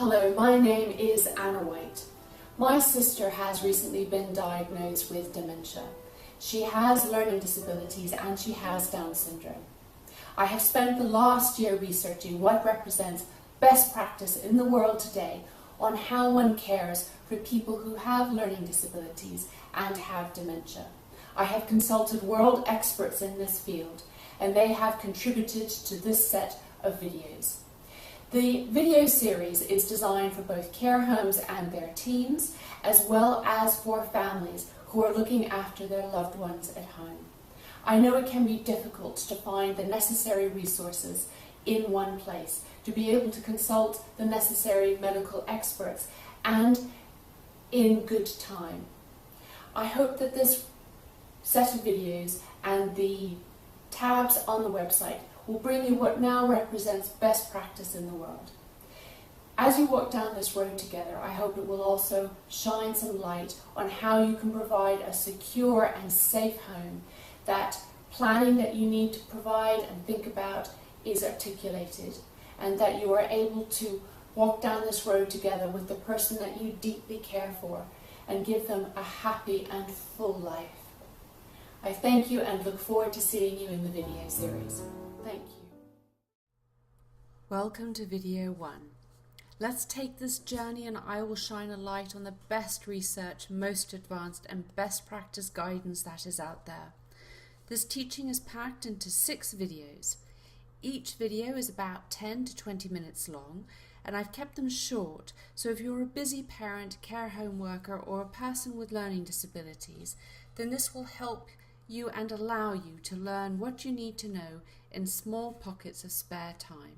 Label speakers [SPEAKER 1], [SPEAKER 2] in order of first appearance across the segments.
[SPEAKER 1] Hello, my name is Anna White. My sister has recently been diagnosed with dementia. She has learning disabilities and she has Down syndrome. I have spent the last year researching what represents best practice in the world today on how one cares for people who have learning disabilities and have dementia. I have consulted world experts in this field and they have contributed to this set of videos. The video series is designed for both care homes and their teams, as well as for families who are looking after their loved ones at home. I know it can be difficult to find the necessary resources in one place, to be able to consult the necessary medical experts and in good time. I hope that this set of videos and the tabs on the website will bring you what now represents best practice in the world. As you walk down this road together, I hope it will also shine some light on how you can provide a secure and safe home, that planning that you need to provide and think about is articulated, and that you are able to walk down this road together with the person that you deeply care for and give them a happy and full life. I thank you and look forward to seeing you in the video series. Thank you.
[SPEAKER 2] Welcome to video 1. Let's take this journey and I will shine a light on the best research, most advanced and best practice guidance that is out there. This teaching is packed into 6 videos. Each video is about 10 to 20 minutes long and I've kept them short, so if you're a busy parent, care home worker or a person with learning disabilities, then this will help you and allow you to learn what you need to know in small pockets of spare time.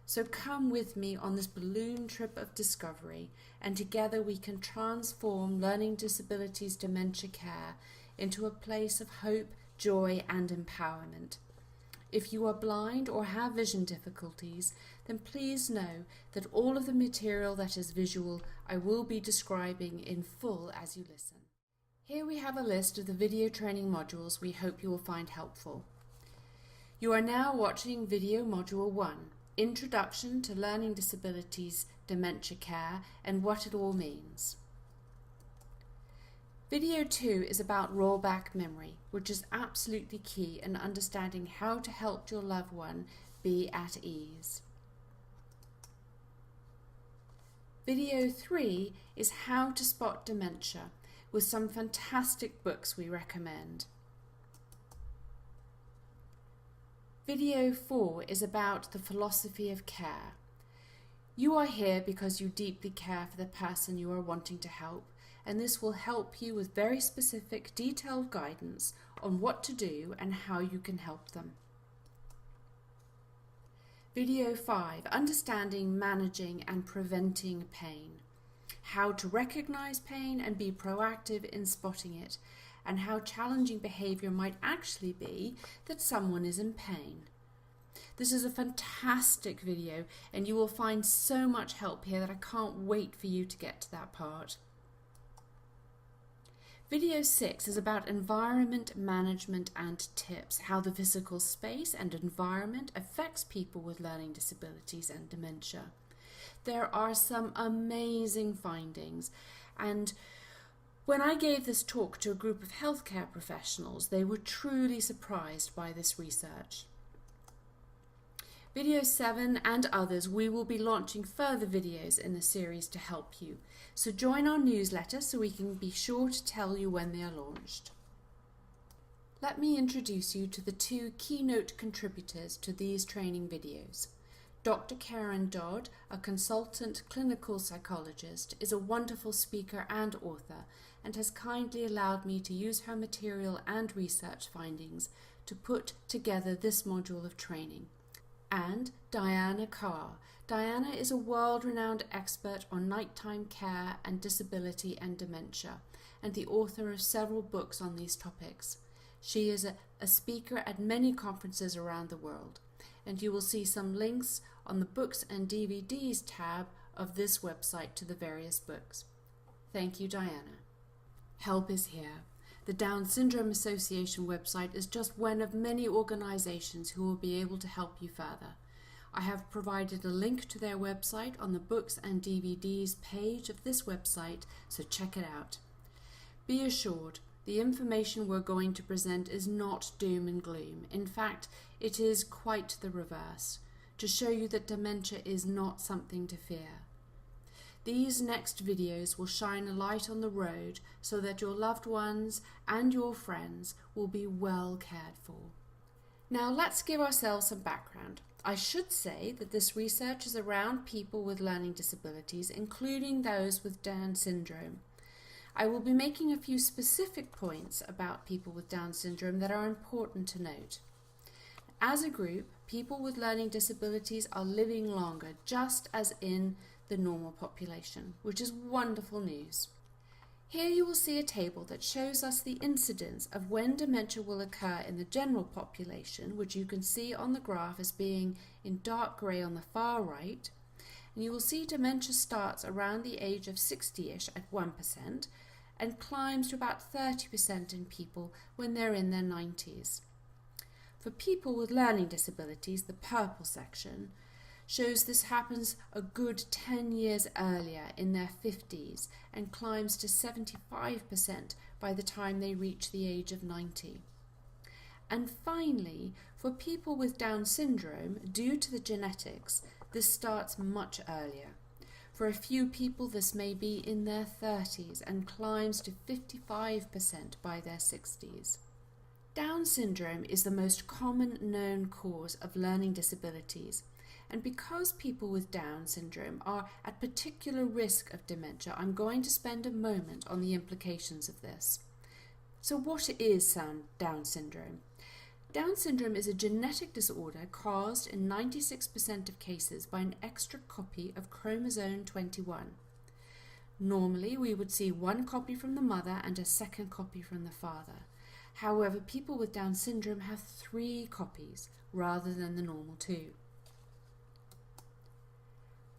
[SPEAKER 2] So come with me on this balloon trip of discovery, and together we can transform learning disabilities dementia care into a place of hope, joy and empowerment. If you are blind or have vision difficulties, then please know that all of the material that is visual I will be describing in full as you listen. Here we have a list of the video training modules we hope you will find helpful. You are now watching video module 1, Introduction to Learning Disabilities Dementia Care and What It All Means. Video 2 is about rollback memory, which is absolutely key in understanding how to help your loved one be at ease. Video 3 is how to spot dementia, with some fantastic books we recommend. Video 4 is about the philosophy of care. You are here because you deeply care for the person you are wanting to help, and this will help you with very specific, detailed guidance on what to do and how you can help them. Video 5, Understanding, Managing and Preventing Pain. How to recognize pain and be proactive in spotting it, and how challenging behavior might actually be that someone is in pain. This is a fantastic video and you will find so much help here that I can't wait for you to get to that part. Video 6 is about environment management and tips, how the physical space and environment affects people with learning disabilities and dementia. There are some amazing findings, and when I gave this talk to a group of healthcare professionals, they were truly surprised by this research. Video 7 and others, we will be launching further videos in the series to help you. So join our newsletter so we can be sure to tell you when they are launched. Let me introduce you to the 2 keynote contributors to these training videos. Dr. Karen Dodd, a consultant clinical psychologist, is a wonderful speaker and author and has kindly allowed me to use her material and research findings to put together this module of training. And Diana Kerr. Diana is a world-renowned expert on nighttime care and disability and dementia, and the author of several books on these topics. She is a speaker at many conferences around the world, and you will see some links on the Books and DVDs tab of this website to the various books. Thank you, Diana. Help is here. The Down Syndrome Association website is just one of many organizations who will be able to help you further. I have provided a link to their website on the books and DVDs page of this website, so check it out. Be assured, the information we're going to present is not doom and gloom. In fact, it is quite the reverse, to show you that dementia is not something to fear. These next videos will shine a light on the road so that your loved ones and your friends will be well cared for. Now let's give ourselves some background. I should say that this research is around people with learning disabilities, including those with Down syndrome. I will be making a few specific points about people with Down syndrome that are important to note. As a group, people with learning disabilities are living longer, just as in the normal population, which is wonderful news. Here you will see a table that shows us the incidence of when dementia will occur in the general population, which you can see on the graph as being in dark grey on the far right. And you will see dementia starts around the age of 60-ish at 1% and climbs to about 30% in people when they're in their 90s. For people with learning disabilities, the purple section shows this happens a good 10 years earlier in their 50s and climbs to 75% by the time they reach the age of 90. And finally, for people with Down syndrome, due to the genetics, this starts much earlier. For a few people, this may be in their 30s and climbs to 55% by their 60s. Down syndrome is the most common known cause of learning disabilities, and because people with Down syndrome are at particular risk of dementia, I'm going to spend a moment on the implications of this. So what is Down syndrome? Down syndrome is a genetic disorder caused in 96% of cases by an extra copy of chromosome 21. Normally, we would see one copy from the mother and a second copy from the father. However, people with Down syndrome have 3 copies rather than the normal 2.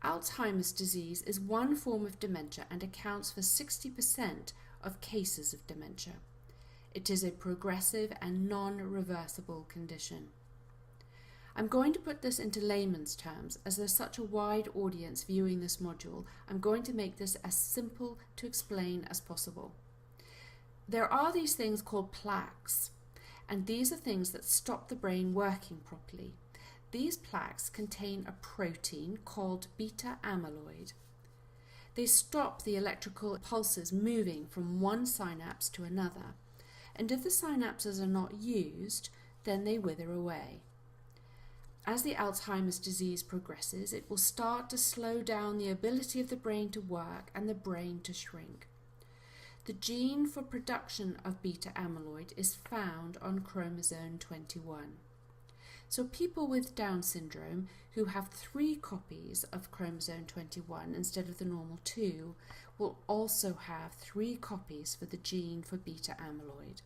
[SPEAKER 2] Alzheimer's disease is one form of dementia and accounts for 60% of cases of dementia. It is a progressive and non-reversible condition. I'm going to put this into layman's terms. As there's such a wide audience viewing this module, I'm going to make this as simple to explain as possible. There are these things called plaques, and these are things that stop the brain working properly. These plaques contain a protein called beta amyloid. They stop the electrical pulses moving from one synapse to another, and if the synapses are not used, then they wither away. As the Alzheimer's disease progresses, it will start to slow down the ability of the brain to work and the brain to shrink. The gene for production of beta amyloid is found on chromosome 21. So people with Down syndrome who have 3 copies of chromosome 21 instead of the normal 2 will also have 3 copies for the gene for beta amyloid.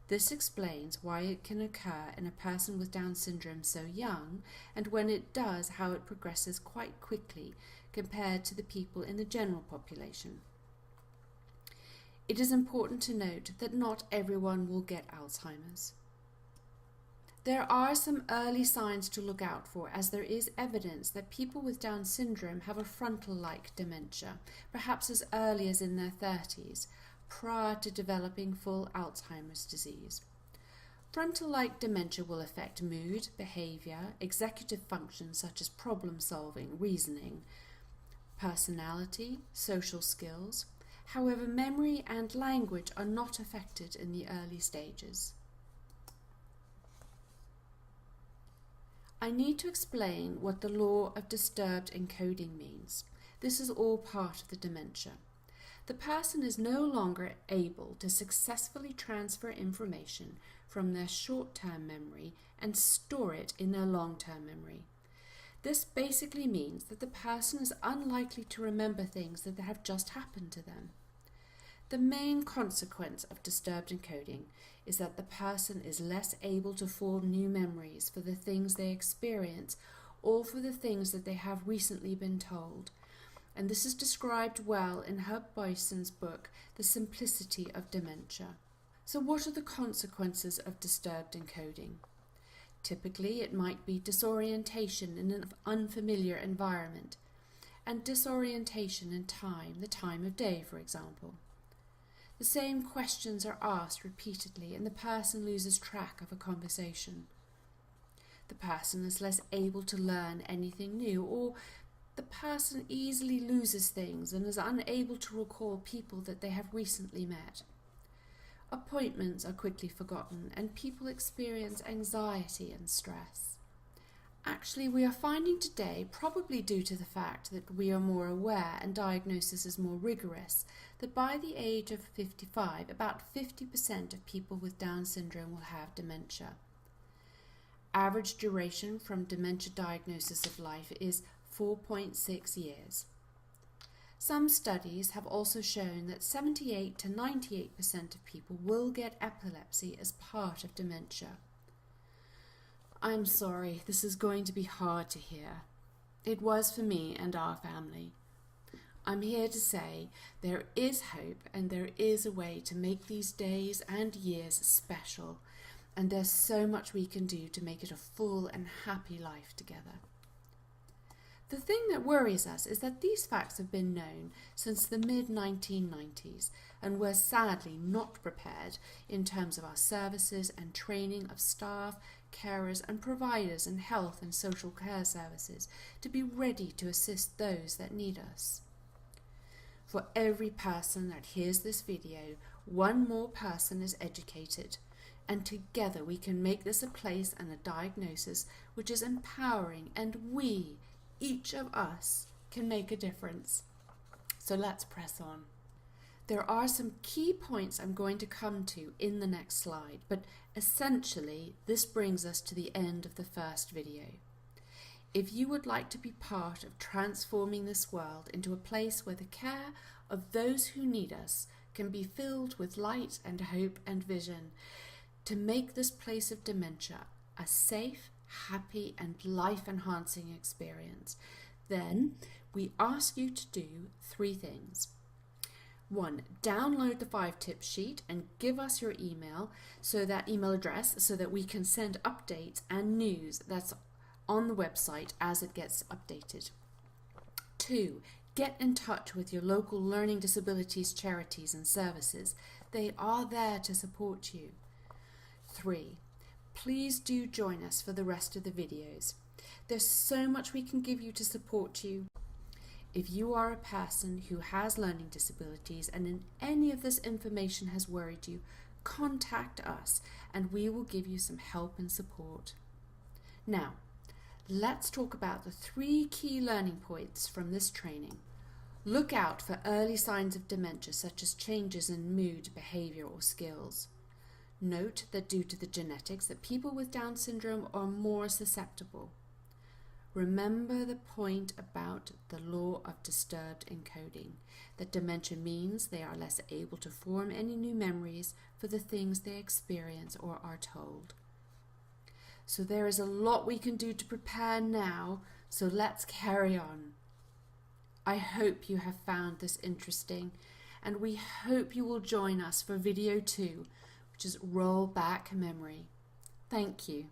[SPEAKER 2] This explains why it can occur in a person with Down syndrome so young, and when it does, how it progresses quite quickly compared to the people in the general population. It is important to note that not everyone will get Alzheimer's. There are some early signs to look out for, as there is evidence that people with Down syndrome have a frontal-like dementia, perhaps as early as in their 30s, prior to developing full Alzheimer's disease. Frontal-like dementia will affect mood, behavior, executive functions such as problem-solving, reasoning, personality, social skills. However, memory and language are not affected in the early stages. I need to explain what the law of disturbed encoding means. This is all part of the dementia. The person is no longer able to successfully transfer information from their short-term memory and store it in their long-term memory. This basically means that the person is unlikely to remember things that have just happened to them. The main consequence of disturbed encoding is that the person is less able to form new memories for the things they experience or for the things that they have recently been told. And this is described well in Herb Boyson's book, The Simplicity of Dementia. So what are the consequences of disturbed encoding? Typically, it might be disorientation in an unfamiliar environment, and disorientation in time, the time of day, for example. The same questions are asked repeatedly, and the person loses track of a conversation. The person is less able to learn anything new, or the person easily loses things and is unable to recall people that they have recently met. Appointments are quickly forgotten, and people experience anxiety and stress. Actually, we are finding today, probably due to the fact that we are more aware and diagnosis is more rigorous, that by the age of 55, about 50% of people with Down syndrome will have dementia. Average duration from dementia diagnosis of life is 4.6 years. Some studies have also shown that 78 to 98% of people will get epilepsy as part of dementia. I'm sorry, this is going to be hard to hear. It was for me and our family. I'm here to say there is hope and there is a way to make these days and years special, and there's so much we can do to make it a full and happy life together. The thing that worries us is that these facts have been known since the mid-1990s, and we're sadly not prepared in terms of our services and training of staff, carers and providers in health and social care services to be ready to assist those that need us. For every person that hears this video, one more person is educated, and together we can make this a place and a diagnosis which is empowering, and we, each of us, can make a difference. So let's press on. There are some key points I'm going to come to in the next slide, but essentially this brings us to the end of the first video. If you would like to be part of transforming this world into a place where the care of those who need us can be filled with light and hope and vision, to make this place of dementia a safe, happy and life-enhancing experience, then we ask you to do 3 things. 1, download the 5-tip sheet and give us your email address so that we can send updates and news that's on the website as it gets updated. 2, get in touch with your local learning disabilities charities and services. They are there to support you. 3, please do join us for the rest of the videos. There's so much we can give you to support you. If you are a person who has learning disabilities and any of this information has worried you, contact us and we will give you some help and support. Now, let's talk about the 3 key learning points from this training. Look out for early signs of dementia, such as changes in mood, behavior or skills. Note that due to the genetics that people with Down syndrome are more susceptible. Remember the point about the law of disturbed encoding, that dementia means they are less able to form any new memories for the things they experience or are told. So there is a lot we can do to prepare now, so let's carry on. I hope you have found this interesting, and we hope you will join us for video 2, which is Roll Back Memory. Thank you.